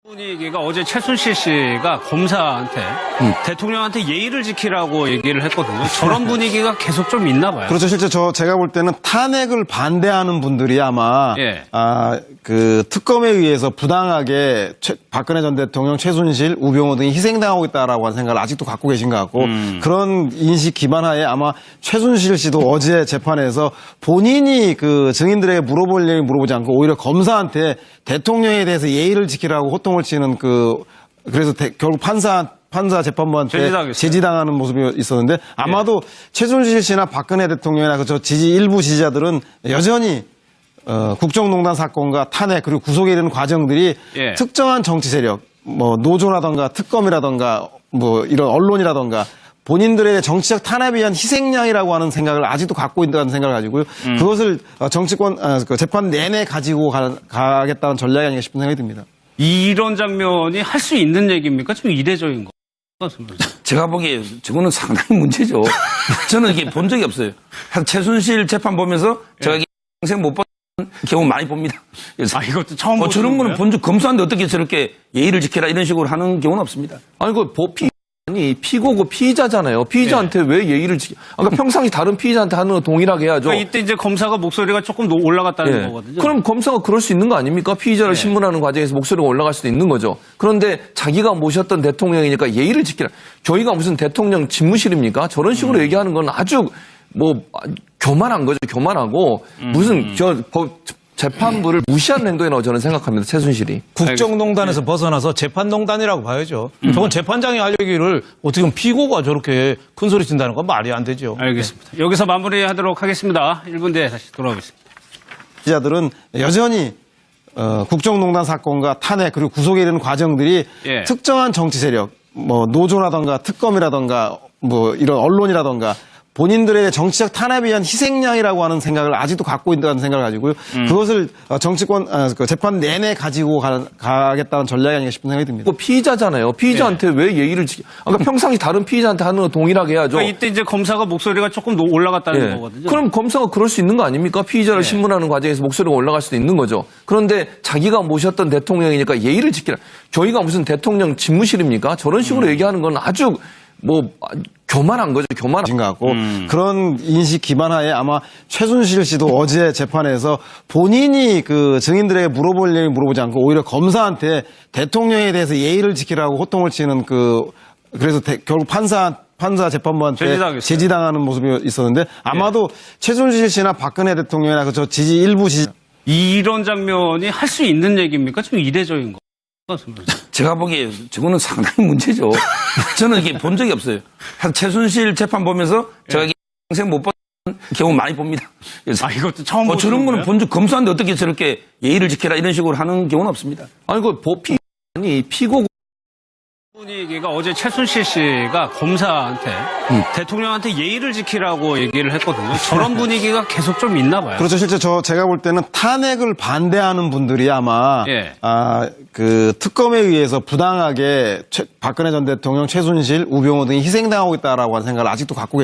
분위기가 어제 최순실 씨가 검사한테 대통령한테 예의를 지키라고 얘기를 했거든요. 저런 분위기가 계속 좀 있나 봐요. 그렇죠. 실제 제가 볼 때는 탄핵을 반대하는 분들이 아마 예. 그 특검에 의해서 부당하게 박근혜 전 대통령, 최순실, 우병우 등이 희생당하고 있다라고 하는 생각을 아직도 갖고 계신 것 같고 그런 인식 기반하에 아마 최순실 씨도 어제 재판에서 본인이 그 증인들에게 물어볼 얘기 물어보지 않고 오히려 검사한테 대통령에 대해서 예의를 지키라고 호통을 치는 그래서 결국 판사 재판부한테 제지당하는 모습이 있었는데 아마도 최순실 씨나 박근혜 대통령이나 그 일부 지지자들은 여전히 국정농단 사건과 탄핵 그리고 구속에 이르는 과정들이 특정한 정치 세력, 뭐 노조라던가 특검이라던가 뭐 이런 언론이라던가 본인들의 정치적 탄압에 의한 희생양이라고 하는 생각을 아직도 갖고 있다는 생각을 가지고요. 그것을 정치권 재판 내내 가지고 가겠다는 전략이 아닌가 싶은 생각이 듭니다. 이런 장면이 할 수 있는 얘기입니까? 좀 이례적인 거 같습니다. 제가 보기에 저거는 상당히 문제죠. 저는 이게 본 적이 없어요. 최순실 재판 보면서 제가 이게 평생 못 본 경우 많이 봅니다. 그래서 이것도 처음 보는 저런 거는 거예요? 본 적 검사인데 어떻게 저렇게 예의를 지켜라 이런 식으로 하는 경우는 없습니다. 아니, 아니, 피고고 피의자잖아요. 피의자한테 왜 예의를 그러니까 평상시 다른 피의자한테 하는 거 동일하게 해야죠. 그러니까 이때 이제 검사가 목소리가 조금 올라갔다는 거거든요. 그럼 검사가 그럴 수 있는 거 아닙니까? 피의자를 신문하는 과정에서 목소리가 올라갈 수도 있는 거죠. 그런데 자기가 모셨던 대통령이니까 예의를 지키라. 저희가 무슨 대통령 집무실입니까? 저런 식으로 얘기하는 건 아주 교만한 거죠. 교만하고 무슨 재판부를 무시하는 행동이라고 저는 생각합니다. 최순실이. 국정농단에서 벗어나서 재판농단이라고 봐야죠. 저건 재판장이 할 얘기를 어떻게 보면 피고가 저렇게 큰 소리 친다는 건 말이 안 되죠. 알겠습니다. 여기서 마무리하도록 하겠습니다. 1분 뒤에 다시 돌아오겠습니다. 지지자들은 여전히 국정농단 사건과 탄핵 그리고 구속에 이르는 과정들이 특정한 정치 세력, 뭐 노조라던가 특검이라던가 뭐 이런 언론이라던가 본인들의 정치적 탄압에 의한 희생양이라고 하는 생각을 아직도 갖고 있다는 생각을 가지고요. 그것을 정치권 재판 내내 가지고 가겠다는 전략이 아닌가 싶은 생각이 듭니다. 피의자잖아요. 피의자한테 왜 예의를 그러니까 평상시 다른 피의자한테 하는 거 동일하게 해야죠. 그러니까 이때 이제 검사가 목소리가 조금 올라갔다는 거거든요. 그럼 검사가 그럴 수 있는 거 아닙니까? 피의자를 신문하는 과정에서 목소리가 올라갈 수도 있는 거죠. 그런데 자기가 모셨던 대통령이니까 예의를 지키라. 저희가 무슨 대통령 집무실입니까? 저런 식으로 얘기하는 건 아주 교만한 거죠. 교만한 것 같고 그런 인식 기반하에 아마 최순실 씨도 어제 재판에서 본인이 그 증인들에게 물어볼 얘기 물어보지 않고 오히려 검사한테 대통령에 대해서 예의를 지키라고 호통을 치는 그래서 결국 판사 재판부한테 제지당하는 모습이 있었는데 아마도 최순실 씨나 박근혜 대통령이나 그 일부 지지자 이런 장면이 할 수 있는 얘기입니까? 좀 이례적인 거 같습니다. 제가 보기에 저거는 상당히 문제죠. 저는 이게 본 적이 없어요. 최순실 재판 보면서 제가 이게 평생 못 본 경우 많이 봅니다. 그래서 이것도 처음 보는 저런 거는 거예요? 본 적 검사인데 어떻게 저렇게 예의를 지켜라 이런 식으로 하는 경우는 없습니다. 아니, 피고고 분위기가 어제 최순실 씨가 검사한테 대통령한테 예의를 지키라고 얘기를 했거든요. 저런 분위기가 계속 좀 있나 봐요. 그렇죠. 실제 제가 볼 때는 탄핵을 반대하는 분들이 아마 그 특검에 의해서 부당하게 박근혜 전 대통령, 최순실, 우병우 등이 희생당하고 있다라고 하는 생각을 아직도 갖고 계신